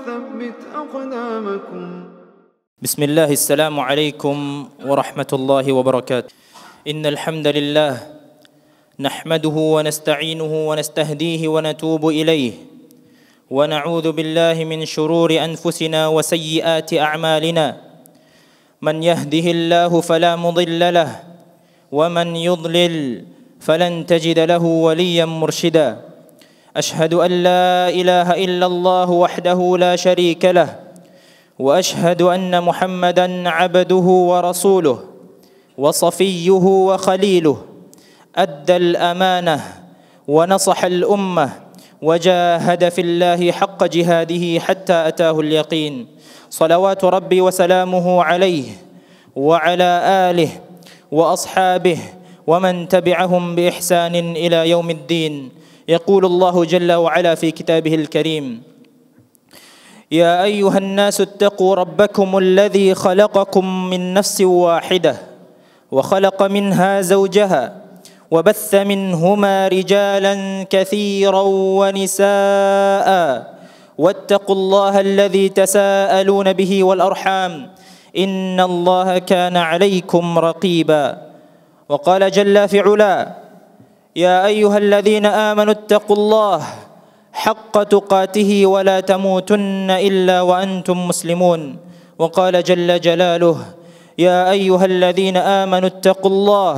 وثبت أقدامكم. بسم الله، السلام عليكم ورحمة الله وبركاته. إن الحمد لله نحمده ونستعينه ونستهديه ونتوب إليه ونعوذ بالله من شرور أنفسنا وسيئات أعمالنا. من يهده الله فلا مضل له ومن يضلل فلن تجد له وليا مرشدا. أشهد أن لا إله إلا الله وحده لا شريك له وأشهد أن محمدا عبده ورسوله وصفيه وخليله. أدى الأمانة ونصح الأمة وجاهد في الله حق جهاده حتى أتاه اليقين. صلوات ربي وسلامه عليه وعلى آله وأصحابه ومن تبعهم بإحسان إلى يوم الدين. يقول الله جل وعلا في كتابه الكريم: يا أيها الناس اتقوا ربكم الذي خلقكم من نفس واحدة وخلق منها زوجها وبث منهما رجالا كثيرا ونساء واتقوا الله الذي تساءلون به والأرحام إن الله كان عليكم رقيبا. وقال جل في علا: يا أيها الذين آمنوا اتقوا الله حق تقاته ولا تموتن إلا وأنتم مسلمون. وقال جل جلاله: يا أيها الذين آمنوا اتقوا الله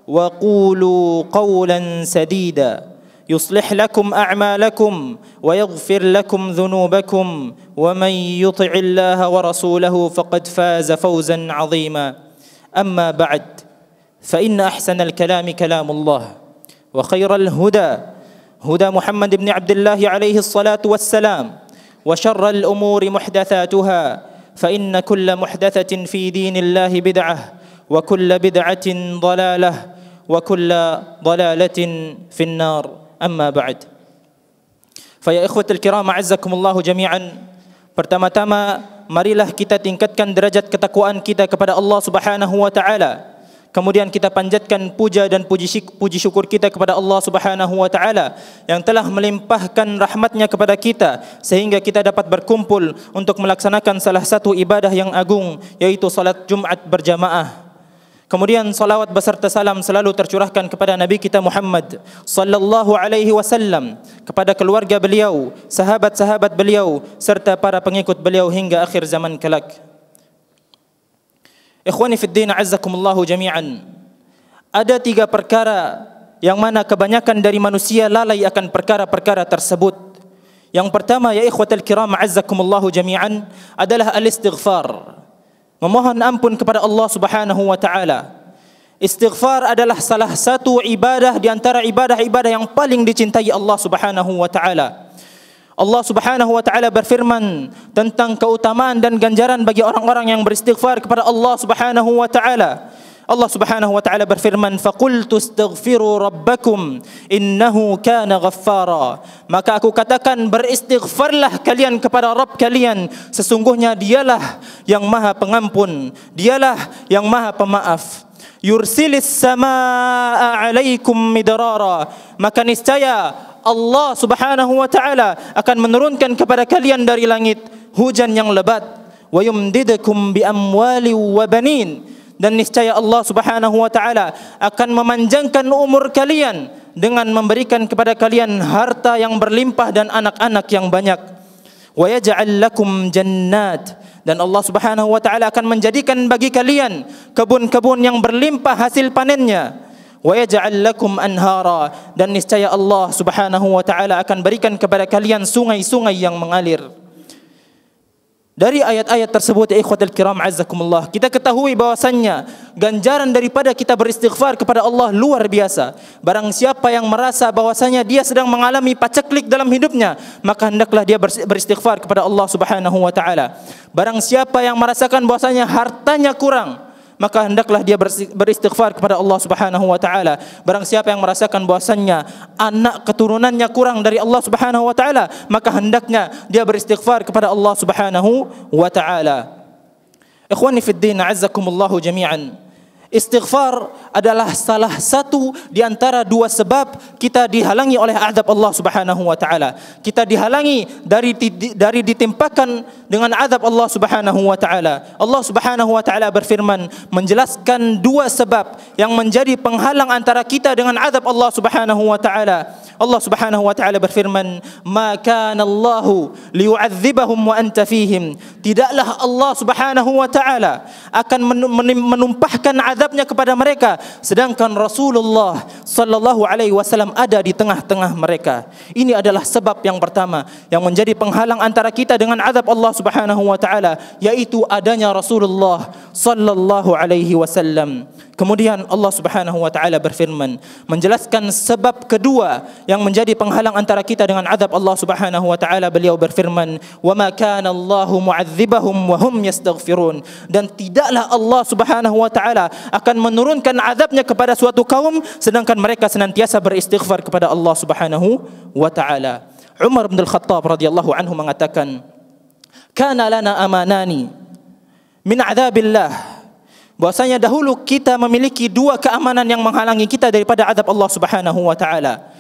وقولوا قولا سديدا يصلح لكم أعمالكم ويغفر لكم ذنوبكم ومن يطع الله ورسوله فقد فاز فوزا عظيما. أما بعد، فإن أحسن الكلام كلام الله وخير الهدى هدى محمد بن عبد الله عليه الصلاة والسلام وشر الأمور محدثاتها فإن كل محدثة في دين الله بدعة وكل بدعة ضلالة وكل ضلالة في النار. أما بعد، فيا إخوة الكرام أعزكم الله جميعا. Pertama-tama, marilah kita tingkatkan derajat ketakwaan kita kepada Allah Subhanahu wa taala. Kemudian kita panjatkan puja dan puji syukur kita kepada Allah Subhanahu wa taala yang telah melimpahkan rahmatnya kepada kita sehingga kita dapat berkumpul untuk melaksanakan salah satu ibadah yang agung, yaitu salat Jumat berjamaah. Kemudian salawat beserta salam selalu tercurahkan kepada Nabi kita Muhammad sallallahu alaihi wasallam, kepada keluarga beliau, sahabat-sahabat beliau serta para pengikut beliau hingga akhir zaman kelak. Ikhwani fid din, a'azzakumullahu jami'an. Ada 3 perkara yang mana kebanyakan dari manusia lalai akan perkara-perkara tersebut. Yang pertama, ya ikhwatal kiram a'azzakumullahu jami'an, adalah al-istighfar. Memohon ampun kepada Allah Subhanahu wa taala. Istighfar adalah salah satu ibadah di antara ibadah-ibadah yang paling dicintai Allah Subhanahu wa taala. Allah Subhanahu wa taala berfirman tentang keutamaan dan ganjaran bagi orang-orang yang beristighfar kepada Allah Subhanahu wa taala. Allah Subhanahu wa taala berfirman, "Faqultu astaghfiru rabbakum innahu kana ghaffara." Maka aku katakan, beristighfarlah kalian kepada Rabb kalian, sesungguhnya dialah yang Maha Pengampun, dialah yang Maha Pemaaf. Yursilis samaa 'alaikum midrara. Maka niscaya Allah Subhanahu wa taala akan menurunkan kepada kalian dari langit hujan yang lebat. Wa yumdidukum bi amwali wa banin. Dan niscaya Allah Subhanahu wa taala akan memanjangkan umur kalian dengan memberikan kepada kalian harta yang berlimpah dan anak-anak yang banyak. Wa yaj'al lakum jannat. Dan Allah Subhanahu wa taala akan menjadikan bagi kalian kebun-kebun yang berlimpah hasil panennya. Wa yaj'al lakum anhara. Dan niscaya Allah Subhanahu wa taala akan berikan kepada kalian sungai-sungai yang mengalir. Dari ayat-ayat tersebut, ya ikhwatul kiram azzakumullah, kita ketahui bahwasannya ganjaran daripada kita beristighfar kepada Allah luar biasa. Barang siapa yang merasa bahwasanya dia sedang mengalami paceklik dalam hidupnya, maka hendaklah dia beristighfar kepada Allah Subhanahu wa taala. Barang siapa yang merasakan bahwasanya hartanya kurang, maka hendaklah dia beristighfar kepada Allah Subhanahu wa taala. Barang siapa yang merasakan bahwasannya anak keturunannya kurang dari Allah Subhanahu wa taala, maka hendaknya dia beristighfar kepada Allah Subhanahu wa taala. Ikhwani fid din, a'azzakumullahu jami'an. Istighfar adalah salah satu di antara dua sebab kita dihalangi oleh azab Allah Subhanahu wa taala. Kita dihalangi dari ditimpakan dengan azab Allah Subhanahu wa taala. Allah Subhanahu wa taala berfirman menjelaskan dua sebab yang menjadi penghalang antara kita dengan azab Allah Subhanahu wa taala. Allah Subhanahu wa taala berfirman, "Ma kana Allahu liyu'adzibahum wa anta fihim." Tidaklah Allah Subhanahu wa taala akan menumpahkan azabnya kepada mereka sedangkan Rasulullah sallallahu alaihi wasallam ada di tengah-tengah mereka. Ini adalah sebab yang pertama yang menjadi penghalang antara kita dengan azab Allah Subhanahu wa taala, yaitu adanya Rasulullah sallallahu alaihi wasallam. Kemudian Allah Subhanahu wa taala berfirman menjelaskan sebab kedua yang menjadi penghalang antara kita dengan azab Allah Subhanahu wa taala. Beliau berfirman, "Wa ma kana Allahu mu'adzibahum wa hum yastaghfirun." Dan tidaklah Allah Subhanahu wa taala akan menurunkan azabnya kepada suatu kaum sedangkan mereka senantiasa beristighfar kepada Allah Subhanahu wa taala. Umar bin Al-Khattab radhiyallahu anhu mengatakan, "Kana lana amanani min adzabillah." Bahwasanya dahulu kita memiliki dua keamanan yang menghalangi kita daripada azab Allah Subhanahu wa taala.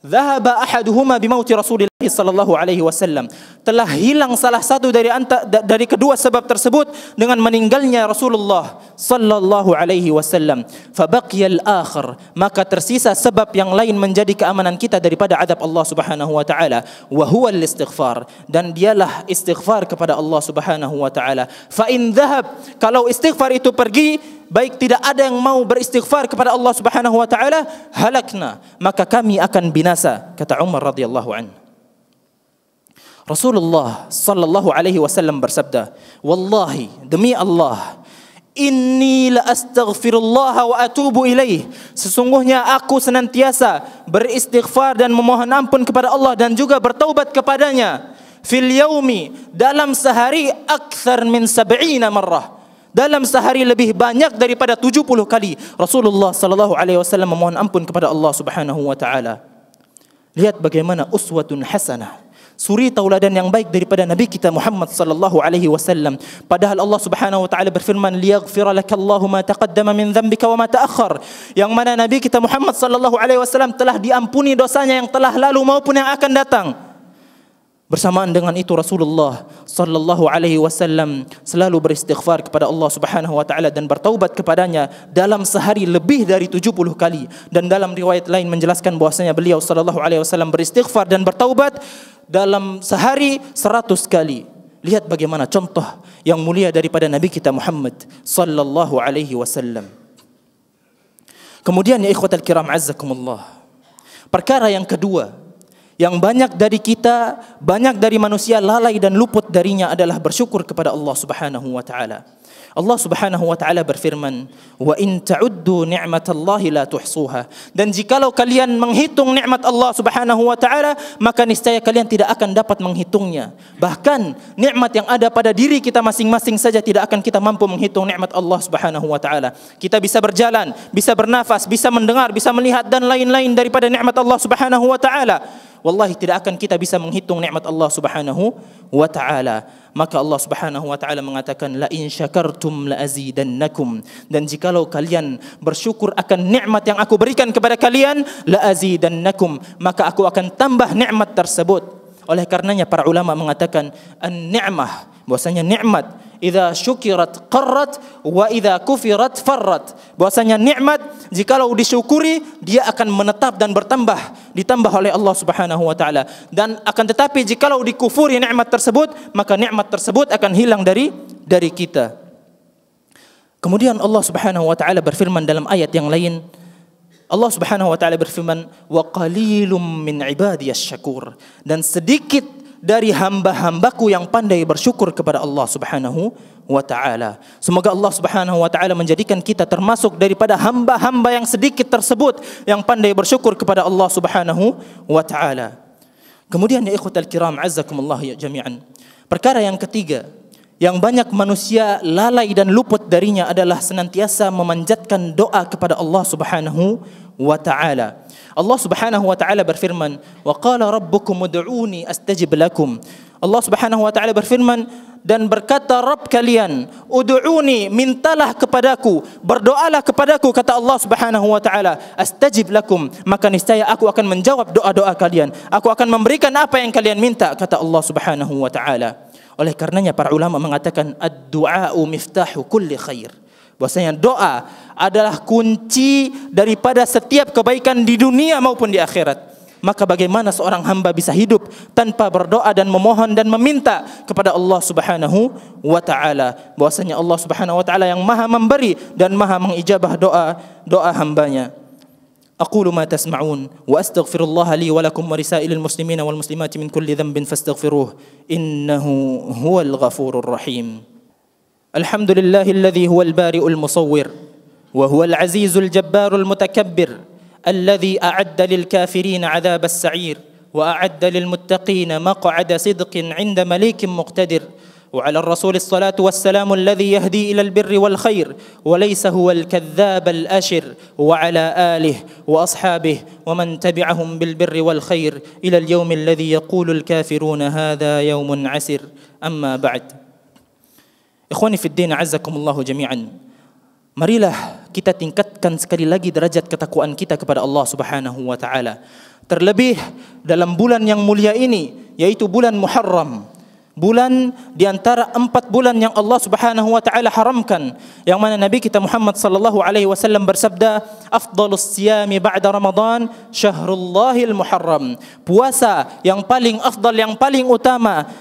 Dhahaba ahaduhuma bimauti Rasulillah sallallahu alaihi wasallam. Telah hilang salah satu dari kedua sebab tersebut dengan meninggalnya Rasulullah sallallahu alaihi wasallam. Fabaqiya al-akhir, maka tersisa sebab yang lain menjadi keamanan kita daripada azab Allah Subhanahu wa taala, wa huwa al-istighfar, dan dialah istighfar kepada Allah Subhanahu wa taala. Fa in dhahab, kalau istighfar itu pergi, baik tidak ada yang mau beristighfar kepada Allah Subhanahu wa taala, halakna, maka kami akan binasa, kata Umar radhiyallahu anhu. Rasulullah sallallahu alaihi wasallam bersabda, "Wallahi, demi Allah, inni la astaghfirullah wa atubu ilaih." Sesungguhnya aku senantiasa beristighfar dan memohon ampun kepada Allah dan juga bertaubat kepadanya. Fil yaumi, dalam sehari, akthar min 70 marrah. Dalam sehari lebih banyak daripada 70 kali Rasulullah sallallahu alaihi wasallam memohon ampun kepada Allah Subhanahu wa taala. Lihat bagaimana uswatun hasanah, suri tauladan yang baik daripada Nabi kita Muhammad sallallahu alaihi wasallam. Padahal Allah Subhanahu wa taala berfirman, "Liyaghfira lakallahu ma taqaddama min dhanbika wa ma ta'akhkhar." Yang mana Nabi kita Muhammad sallallahu alaihi wasallam telah diampuni dosanya yang telah lalu maupun yang akan datang. Bersamaan dengan itu Rasulullah sallallahu alaihi wasallam selalu beristighfar kepada Allah Subhanahu wa taala dan bertaubat kepadanya dalam sehari lebih dari 70 kali. Dan dalam riwayat lain menjelaskan bahwasanya beliau sallallahu alaihi wasallam beristighfar dan bertaubat dalam sehari 100 kali. Lihat bagaimana contoh yang mulia daripada Nabi kita Muhammad sallallahu alaihi wasallam. Kemudian ya ikhwatal kiram azzakumullah, perkara yang kedua yang banyak dari kita, banyak dari manusia lalai dan luput darinya adalah bersyukur kepada Allah Subhanahu wa taala. Allah Subhanahu wa taala berfirman, "Wa in ta'uddu ni'matallahi la tuhsuha." Dan jikalau kalian menghitung nikmat Allah Subhanahu wa taala, maka niscaya kalian tidak akan dapat menghitungnya. Bahkan nikmat yang ada pada diri kita masing-masing saja tidak akan kita mampu menghitung nikmat Allah Subhanahu wa taala. Kita bisa berjalan, bisa bernafas, bisa mendengar, bisa melihat dan lain-lain daripada nikmat Allah Subhanahu wa taala. Wallahi tidak akan kita bisa menghitung nikmat Allah Subhanahu wa taala. Maka Allah Subhanahu wa taala mengatakan, "La in syakartum la azidannakum." Dan jikalau kalian bersyukur akan nikmat yang aku berikan kepada kalian, la azidannakum, maka aku akan tambah nikmat tersebut. Oleh karenanya para ulama mengatakan an-ni'mah, bahwasanya nikmat idza syukirat qarrat wa idza kufirat farrat. Bahwasanya nikmat jikalau disyukuri dia akan menetap dan bertambah, ditambah oleh Allah Subhanahu wa taala. Dan akan tetapi jikalau dikufuri nikmat tersebut, maka nikmat tersebut akan hilang dari kita. Kemudian Allah Subhanahu wa taala berfirman dalam ayat yang lain, Allah Subhanahu wa taala berfirman, "Wa qalilum min ibadiyas syakur." Dan sedikit dari hamba-hambaku yang pandai bersyukur kepada Allah Subhanahu wa taala. Semoga Allah Subhanahu wa taala menjadikan kita termasuk daripada hamba-hamba yang sedikit tersebut yang pandai bersyukur kepada Allah Subhanahu wa taala. Kemudian ya ikhwatal kiram azzakumullah ya jami'an, perkara yang ketiga yang banyak manusia lalai dan luput darinya adalah senantiasa memanjatkan doa kepada Allah Subhanahu wa taala. Allah Subhanahu wa taala berfirman, "Wa qala rabbukum ud'uni astajib lakum." Allah Subhanahu wa taala berfirman, dan berkata Rabb kalian, ud'uni, mintalah kepadaku, berdoalah kepadaku, kata Allah Subhanahu wa taala, astajib lakum, maka niscaya aku akan menjawab doa-doa kalian, aku akan memberikan apa yang kalian minta, kata Allah Subhanahu wa taala. Oleh karenanya para ulama mengatakan ad-du'a'u miftahu kulli khair, bahwasanya doa adalah kunci daripada setiap kebaikan di dunia maupun di akhirat. Maka bagaimana seorang hamba bisa hidup tanpa berdoa dan memohon dan meminta kepada Allah Subhanahu wa taala? Bahwasanya Allah Subhanahu wa taala yang Maha memberi dan Maha mengijabah doa hambanya. Aqulu ma tasma'un wa astaghfirullah li wa lakum wa lisairil muslimina wal muslimati min kulli dhanbin fastaghfiruh innahu huwal ghafurur rahim. Alhamdulillahilladzi huwal bari'ul musawwir wa huwal azizul jabbarul mutakabbir الذي أعد للكافرين عذاب السعير وأعد للمتقين مقعد صدق عند مليك مقتدر. وعلى الرسول الصلاة والسلام الذي يهدي إلى البر والخير وليس هو الكذاب الأشر، وعلى آله وأصحابه ومن تبعهم بالبر والخير إلى اليوم الذي يقول الكافرون هذا يوم عسر. أما بعد، إخواني في الدين عزكم الله جميعا، marilah kita tingkatkan sekali lagi derajat ketakwaan kita kepada Allah Subhanahu wa taala. Terlebih dalam bulan yang mulia ini, yaitu bulan Muharram. Bulan di antara 4 bulan yang Allah Subhanahu wa taala haramkan, yang mana Nabi kita Muhammad sallallahu alaihi wasallam bersabda, afdhalus siyami ba'da Ramadan syahrullahil Muharram. Puasa yang paling afdal, yang paling utama,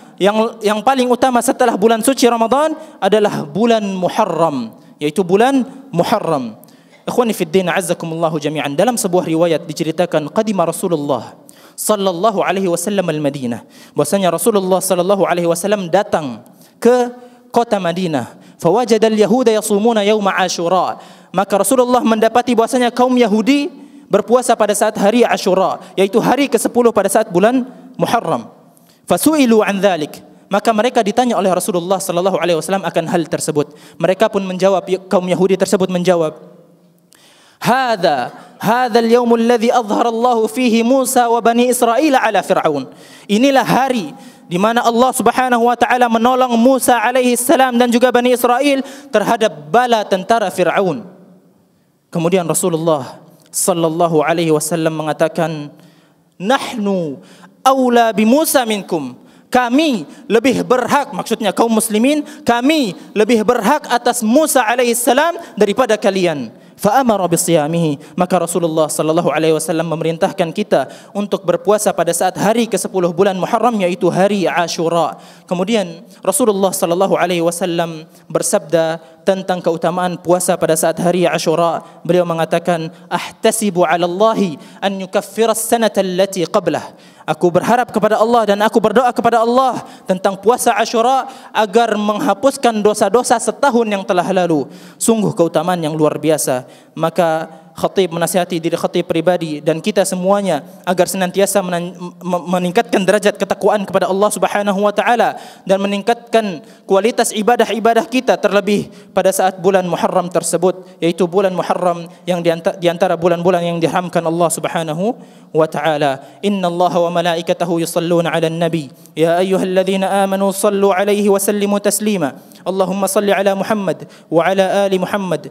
yang paling utama setelah bulan suci Ramadan adalah bulan Muharram, yaitu bulan Muharram. Ikhwani fid din azzakumullahu jami'an, dalam sebuah riwayat diceritakan qadima Rasulullah sallallahu alaihi wasallam al-Madinah, bahwasanya Rasulullah sallallahu alaihi wasallam datang ke kota Madinah. Fawajada al-yahuda yasumuna yauma Ashura, maka Rasulullah mendapati bahwasanya kaum Yahudi berpuasa pada saat hari Ashura, yaitu hari ke-10 pada saat bulan Muharram. Fasu'ilu an dzalik, maka mereka ditanya oleh Rasulullah sallallahu alaihi wasallam akan hal tersebut. Mereka pun menjawab, kaum Yahudi tersebut menjawab, Hadha al-yawm alladhi adhhara Allah fihi Musa wa bani Israil ala Fir'aun. Inilah hari di mana Allah Subhanahu wa taala menolong Musa alaihi salam dan juga Bani Israel terhadap bala tentara Fir'aun. Kemudian Rasulullah sallallahu alaihi wasallam mengatakan, nahnu aula bi Musa minkum. Kami lebih berhak, maksudnya kaum muslimin, kami lebih berhak atas Musa alaihi salam daripada kalian. Fa'amara bisiyamihi, maka Rasulullah sallallahu alaihi wasallam memerintahkan kita untuk berpuasa pada saat hari ke-10 bulan Muharram, yaitu hari Ashura. Kemudian Rasulullah sallallahu alaihi wasallam bersabda tentang keutamaan puasa pada saat hari Ashura. Beliau mengatakan, ahtasibu 'ala Allahi an yukaffira as-sanata allati qablah. Aku berharap kepada Allah dan aku berdoa kepada Allah tentang puasa Ashura agar menghapuskan dosa-dosa setahun yang telah lalu. Sungguh keutamaan yang luar biasa. Maka khatib menasihati diri khatib pribadi dan kita semuanya agar senantiasa meningkatkan derajat ketakwaan kepada Allah Subhanahu wa taala dan meningkatkan kualitas ibadah-ibadah kita, terlebih pada saat bulan Muharram tersebut, yaitu bulan Muharram yang di antara bulan-bulan yang diharamkan Allah Subhanahu wa taala. Innallaha wa malaikatahu yusalluna 'alan nabi ya ayyuhalladzina amanu sallu 'alaihi wa sallimu taslima. Allahumma salli 'ala Muhammad wa 'ala ali Muhammad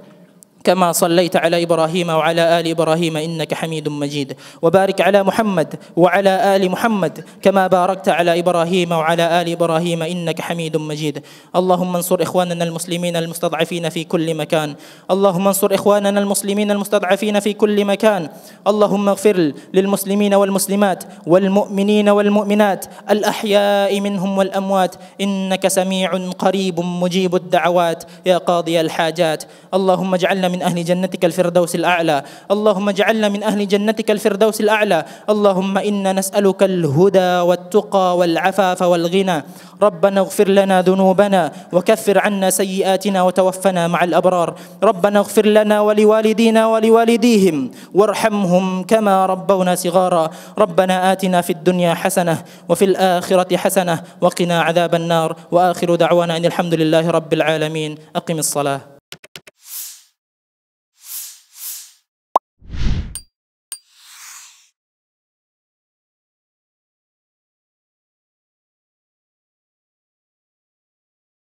كما صليت على إبراهيم وعلى آل إبراهيم إنك حميد مجيد، وبارك على محمد وعلى آل محمد كما باركت على إبراهيم وعلى آل إبراهيم إنك حميد مجيد. اللهم انصر إخواننا المسلمين المستضعفين في كل مكان. اللهم انصر إخواننا المسلمين المستضعفين في كل مكان. اللهم اغفر للمسلمين والمسلمات والمؤمنين والمؤمنات الأحياء منهم والأموات إنك سميع قريب مجيب الدعوات يا قاضي الحاجات. اللهم اجعلنا من أهل جنتك الفردوس الأعلى. اللهم اجعلنا من أهل جنتك الفردوس الأعلى. اللهم إنا نسألك الهدى والتقى والعفاف والغنى. ربنا اغفر لنا ذنوبنا وكفر عنا سيئاتنا وتوفنا مع الأبرار. ربنا اغفر لنا ولوالدينا ولوالديهم وارحمهم كما ربونا صغارا. ربنا آتنا في الدنيا حسنة وفي الآخرة حسنة وقنا عذاب النار. وآخر دعوانا أن الحمد لله رب العالمين. أقم الصلاة.